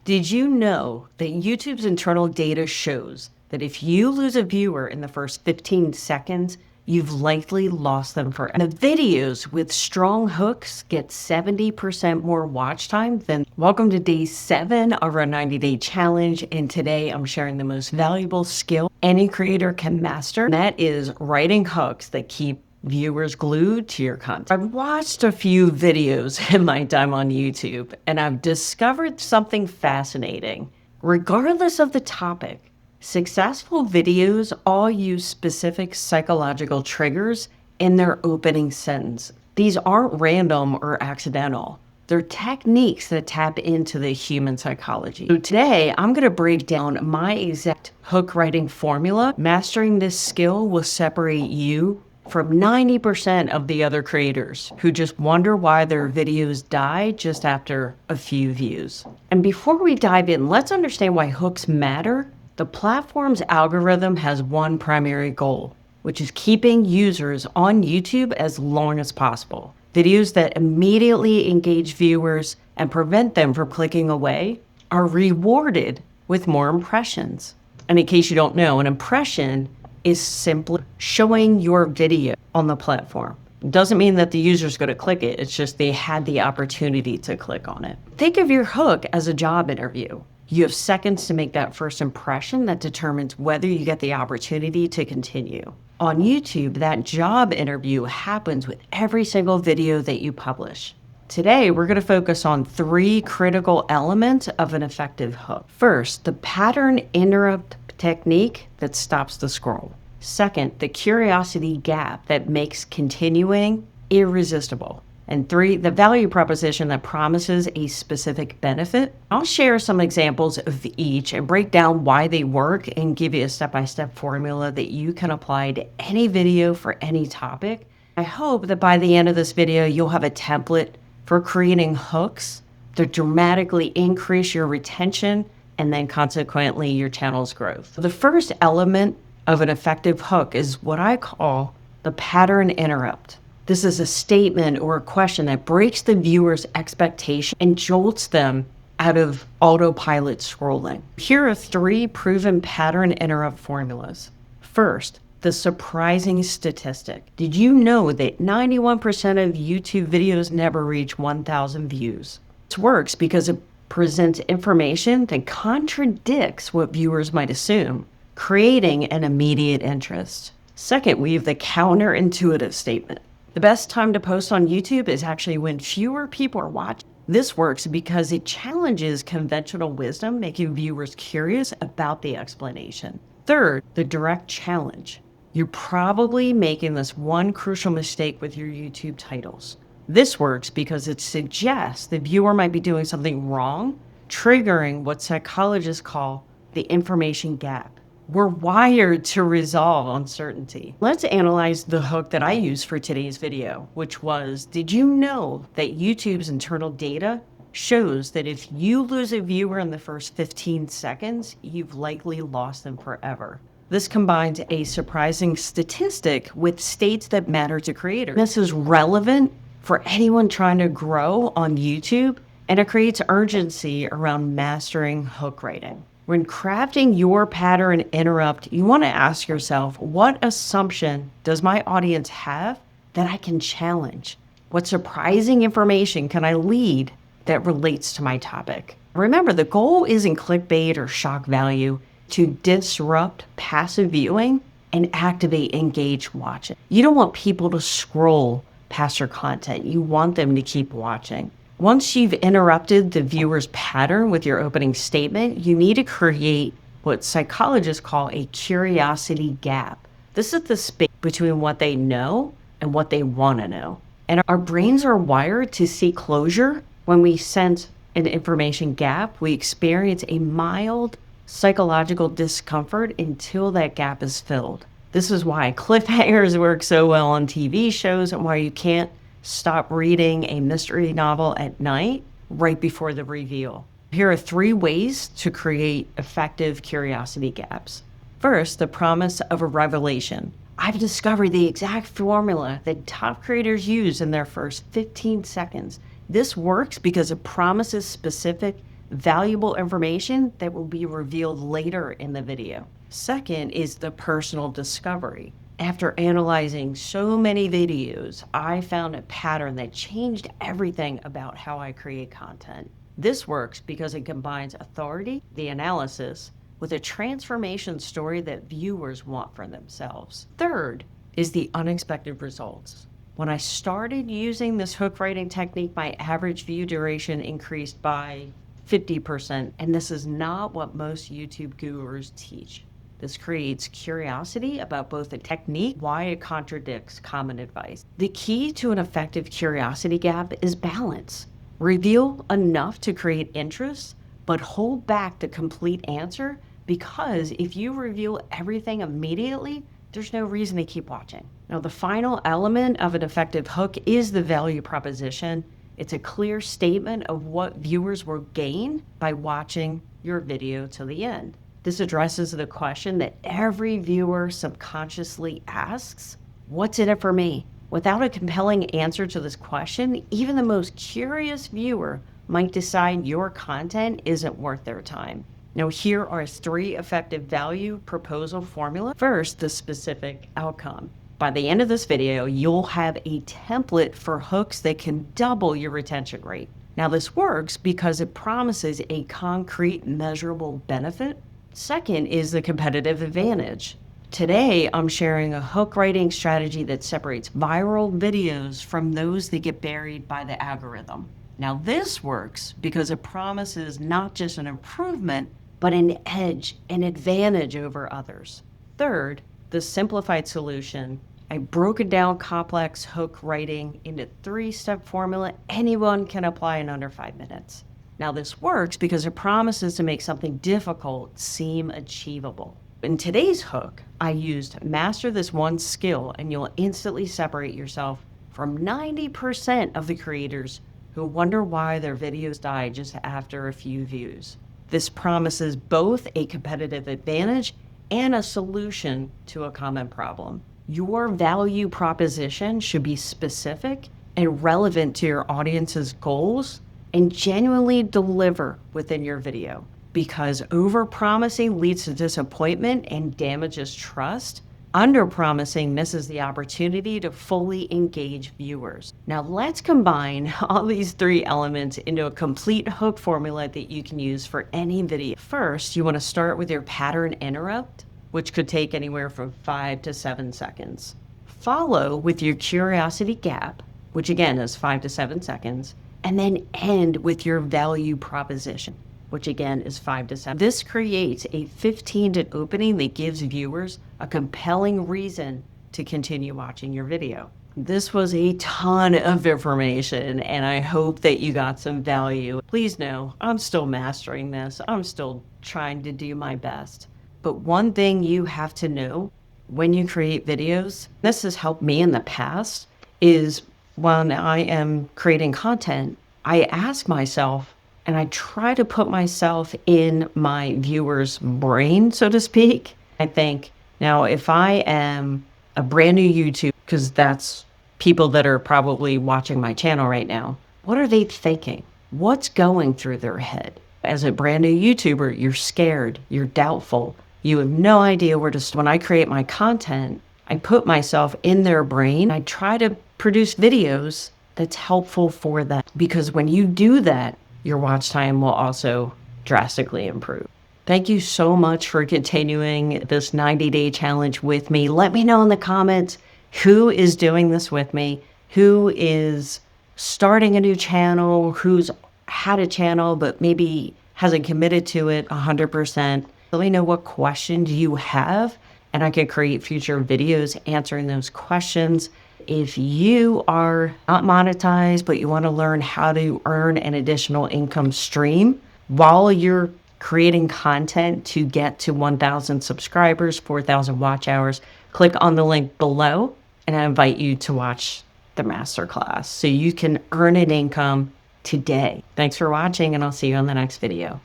Did you know that YouTube's internal data shows that if you lose a viewer in the first 15 seconds, you've likely lost them forever? The videos with strong hooks get 70% more watch time than. Welcome to day 7 of our 90-day challenge. And today I'm sharing the most valuable skill any creator can master. And that is writing hooks that keep viewers glued to your content. I've watched a few videos in my time on YouTube, and I've discovered something fascinating. Regardless of the topic, successful videos all use specific psychological triggers in their opening sentence. These aren't random or accidental. They're techniques that tap into the human psychology. So today, I'm going to break down my exact hook writing formula. Mastering this skill will separate you from 90% of the other creators who just wonder why their videos die just after a few views. And before we dive in, let's understand why hooks matter. The platform's algorithm has one primary goal, which is keeping users on YouTube as long as possible. Videos that immediately engage viewers and prevent them from clicking away are rewarded with more impressions. And in case you don't know, an impression is simply showing your video on the platform. It doesn't mean that the user's going to click it. It's just they had the opportunity to click on it. Think of your hook as a job interview. You have seconds to make that first impression that determines whether you get the opportunity to continue. On YouTube, that job interview happens with every single video that you publish. Today, we're going to focus on 3 critical elements of an effective hook. First, the pattern interrupt technique that stops the scroll. Second, the curiosity gap that makes continuing irresistible. And 3, the value proposition that promises a specific benefit. I'll share some examples of each and break down why they work and give you a step-by-step formula that you can apply to any video for any topic. I hope that by the end of this video, you'll have a template for creating hooks that dramatically increase your retention and then consequently your channel's growth. The first element of an effective hook is what I call the pattern interrupt. This is a statement or a question that breaks the viewer's expectation and jolts them out of autopilot scrolling. Here are 3 proven pattern interrupt formulas. First, the surprising statistic. Did you know that 91% of YouTube videos never reach 1,000 views? This works because it presents information that contradicts what viewers might assume, creating an immediate interest. Second, we have the counterintuitive statement. The best time to post on YouTube is actually when fewer people are watching. This works because it challenges conventional wisdom, making viewers curious about the explanation. Third, the direct challenge. You're probably making this one crucial mistake with your YouTube titles. This works because it suggests the viewer might be doing something wrong, triggering what psychologists call the information gap. We're wired to resolve uncertainty. Let's analyze the hook that I used for today's video, which was, did you know that YouTube's internal data shows that if you lose a viewer in the first 15 seconds, you've likely lost them forever? This combines a surprising statistic with states that matter to creators. This is relevant for anyone trying to grow on YouTube, and it creates urgency around mastering hook writing. When crafting your pattern interrupt, you want to ask yourself, what assumption does my audience have that I can challenge? What surprising information can I lead that relates to my topic? Remember, the goal isn't clickbait or shock value. To disrupt passive viewing and activate engaged watching. You don't want people to scroll past your content. You want them to keep watching. Once you've interrupted the viewer's pattern with your opening statement, you need to create what psychologists call a curiosity gap. This is the space between what they know and what they want to know. And our brains are wired to seek closure. When we sense an information gap, we experience a mild psychological discomfort until that gap is filled. This is why cliffhangers work so well on TV shows and why you can't stop reading a mystery novel at night right before the reveal. Here are 3 ways to create effective curiosity gaps. First, the promise of a revelation. I've discovered the exact formula that top creators use in their first 15 seconds. This works because it promises specific valuable information that will be revealed later in the video. Second is the personal discovery. After analyzing so many videos, I found a pattern that changed everything about how I create content. This works because it combines authority, the analysis, with a transformation story that viewers want for themselves. Third is the unexpected results. When I started using this hook writing technique, my average view duration increased by 50%, and this is not what most YouTube gurus teach. This creates curiosity about both the technique, why it contradicts common advice. The key to an effective curiosity gap is balance. Reveal enough to create interest, but hold back the complete answer, because if you reveal everything immediately, there's no reason to keep watching. Now, the final element of an effective hook is the value proposition. It's a clear statement of what viewers will gain by watching your video to the end. This addresses the question that every viewer subconsciously asks, what's in it for me? Without a compelling answer to this question, even the most curious viewer might decide your content isn't worth their time. Now, here are 3 effective value proposal formula. First, the specific outcome. By the end of this video, you'll have a template for hooks that can double your retention rate. Now, this works because it promises a concrete, measurable benefit. Second is the competitive advantage. Today, I'm sharing a hook writing strategy that separates viral videos from those that get buried by the algorithm. Now, this works because it promises not just an improvement, but an edge, an advantage over others. Third, the simplified solution. I broke it down complex hook writing into 3-step formula anyone can apply in under 5 minutes. Now, this works because it promises to make something difficult seem achievable. In today's hook, I used master this one skill and you'll instantly separate yourself from 90% of the creators who wonder why their videos die just after a few views. This promises both a competitive advantage and a solution to a common problem. Your value proposition should be specific and relevant to your audience's goals and genuinely deliver within your video, because over-promising leads to disappointment and damages trust. Under-promising misses the opportunity to fully engage viewers. Now, let's combine all these 3 elements into a complete hook formula that you can use for any video. First, you want to start with your pattern interrupt, which could take anywhere from 5 to 7 seconds. Follow with your curiosity gap, which again is 5 to 7 seconds, and then end with your value proposition, which again is 5 to 7. This creates a 15-minute opening that gives viewers a compelling reason to continue watching your video. This was a ton of information, and I hope that you got some value. Please know, I'm still mastering this. I'm still trying to do my best. But one thing you have to know when you create videos, this has helped me in the past, is when I am creating content, I ask myself, and I try to put myself in my viewer's brain, so to speak. I think, now, if I am a brand new YouTube, because that's people that are probably watching my channel right now, what are they thinking? What's going through their head? As a brand new YouTuber, you're scared, you're doubtful, you have no idea where to start. When I create my content, I put myself in their brain. I try to produce videos that's helpful for them, because when you do that, your watch time will also drastically improve. Thank you so much for continuing this 90-day challenge with me. Let me know in the comments who is doing this with me, who is starting a new channel, who's had a channel but maybe hasn't committed to it 100%. Let me know what questions you have, and I can create future videos answering those questions. If you are not monetized, but you want to learn how to earn an additional income stream while you're creating content to get to 1,000 subscribers, 4,000 watch hours, click on the link below, and I invite you to watch the masterclass so you can earn an income today. Thanks for watching, and I'll see you on the next video.